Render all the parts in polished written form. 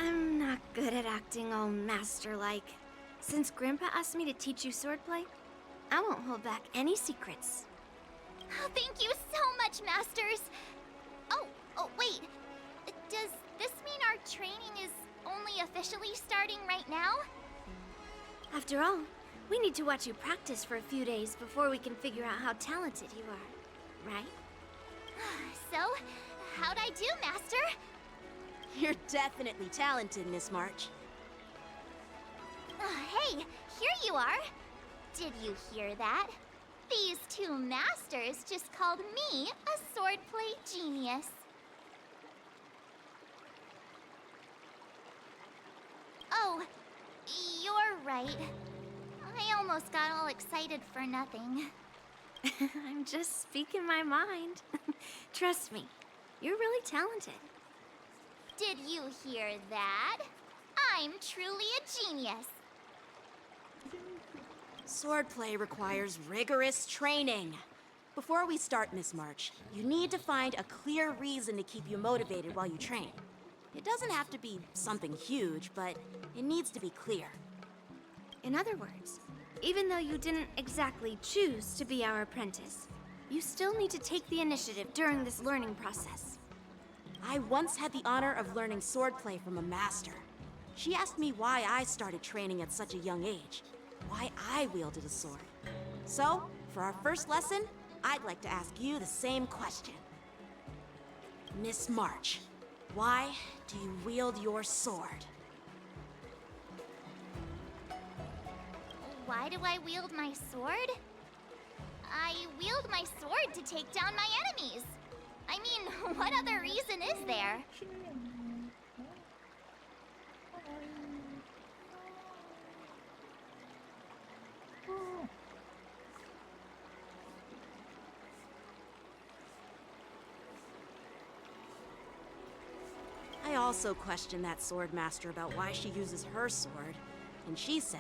I'm not good at acting all master-like. Since Grandpa asked me to teach you swordplay, I won't hold back any secrets. Oh, thank you so much, Masters! Oh, wait. Does this mean our training is only officially starting right now? After all, we need to watch you practice for a few days before we can figure out how talented you are, right? So, how'd I do, Master? You're definitely talented, Miss March. Hey, here you are. Did you hear that? These two masters just called me a swordplay genius. Oh, you're right. I almost got all excited for nothing. I'm just speaking my mind. Trust me, you're really talented. Did you hear that? I'm truly a genius. Swordplay requires rigorous training. Before we start, Miss March, you need to find a clear reason to keep you motivated while you train. It doesn't have to be something huge, but it needs to be clear. In other words, even though you didn't exactly choose to be our apprentice, you still need to take the initiative during this learning process. I once had the honor of learning swordplay from a master. She asked me why I started training at such a young age, why I wielded a sword. So, for our first lesson, I'd like to ask you the same question. Miss March, why do you wield your sword? Why do I wield my sword? I wield my sword to take down my enemies. I mean, what other reason is there? I also questioned that sword master about why she uses her sword, and she said,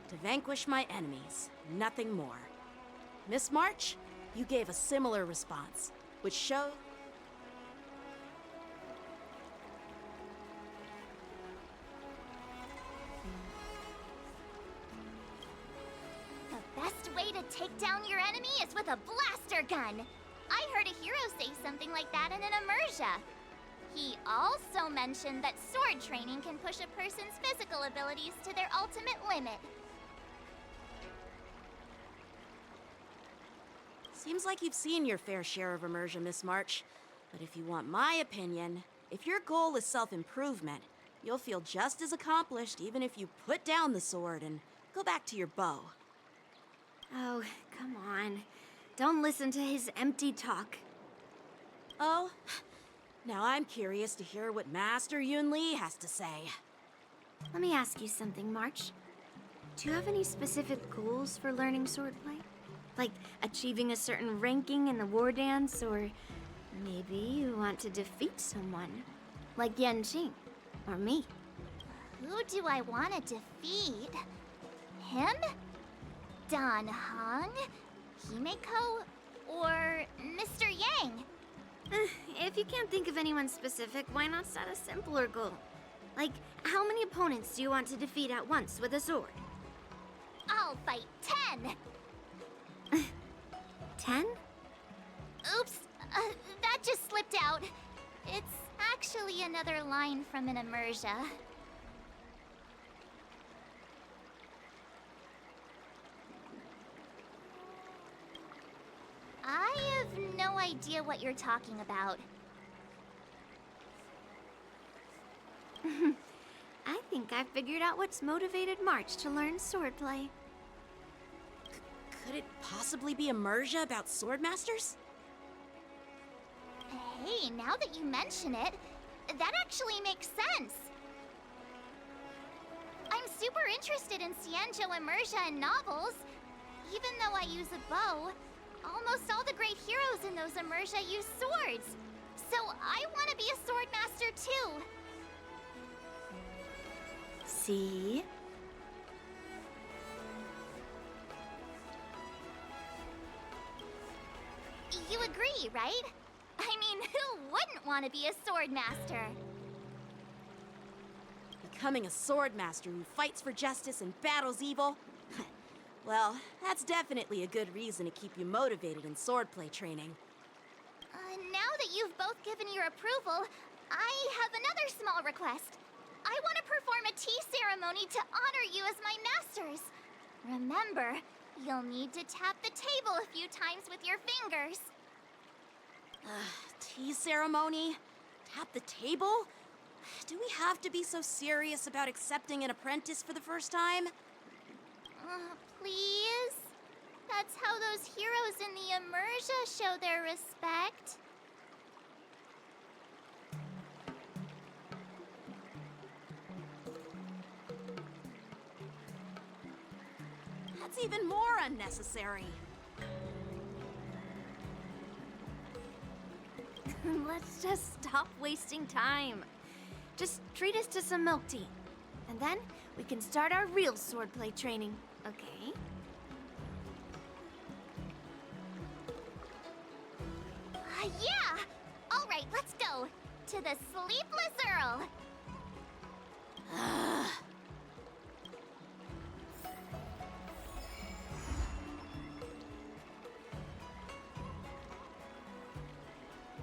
to vanquish my enemies, nothing more. Miss March, you gave a similar response, which showed... The best way to take down your enemy is with a blaster gun. I heard a hero say something like that in an immersia. He also mentioned that sword training can push a person's physical abilities to their ultimate limit. Seems like you've seen your fair share of immersion, Miss March. But if you want my opinion, if your goal is self-improvement, you'll feel just as accomplished even if you put down the sword and go back to your bow. Oh, come on. Don't listen to his empty talk. Oh, now I'm curious to hear what Master Yun Li has to say. Let me ask you something, March. Do you have any specific goals for learning swordplay? Like achieving a certain ranking in the war dance, or maybe you want to defeat someone, like Yanqing, or me. Who do I want to defeat? Him? Dan Heng? Himeko? Or Mr. Yang? If you can't think of anyone specific, why not set a simpler goal? Like, how many opponents do you want to defeat at once with a sword? I'll fight 10! 10? Oops, that just slipped out. It's actually another line from an immersia. I have no idea what you're talking about. I think I figured out what's motivated March to learn swordplay. Could it possibly be immersia about sword masters? Hey, now that you mention it, that actually makes sense. I'm super interested in Xianzhou immersia and novels. Even though I use a bow, almost all the great heroes in those immersia use swords. So I want to be a sword master too. See? You agree, right? I mean, who wouldn't want to be a sword master? becoming a sword master who fights for justice and battles evil? Well, that's definitely a good reason to keep you motivated in swordplay training. Now that you've both given your approval, I have another small request. I want to perform a tea ceremony to honor you as my masters. Remember, you'll need to tap the table a few times with your fingers. Tea ceremony? Tap the table? Do we have to be so serious about accepting an apprentice for the first time? Please? That's how those heroes in the Immersia show their respect. That's even more unnecessary. Let's just stop wasting time. Just treat us to some milk tea. And then we can start our real swordplay training, okay? Yeah! All right, let's go. To the Sleepless Earl.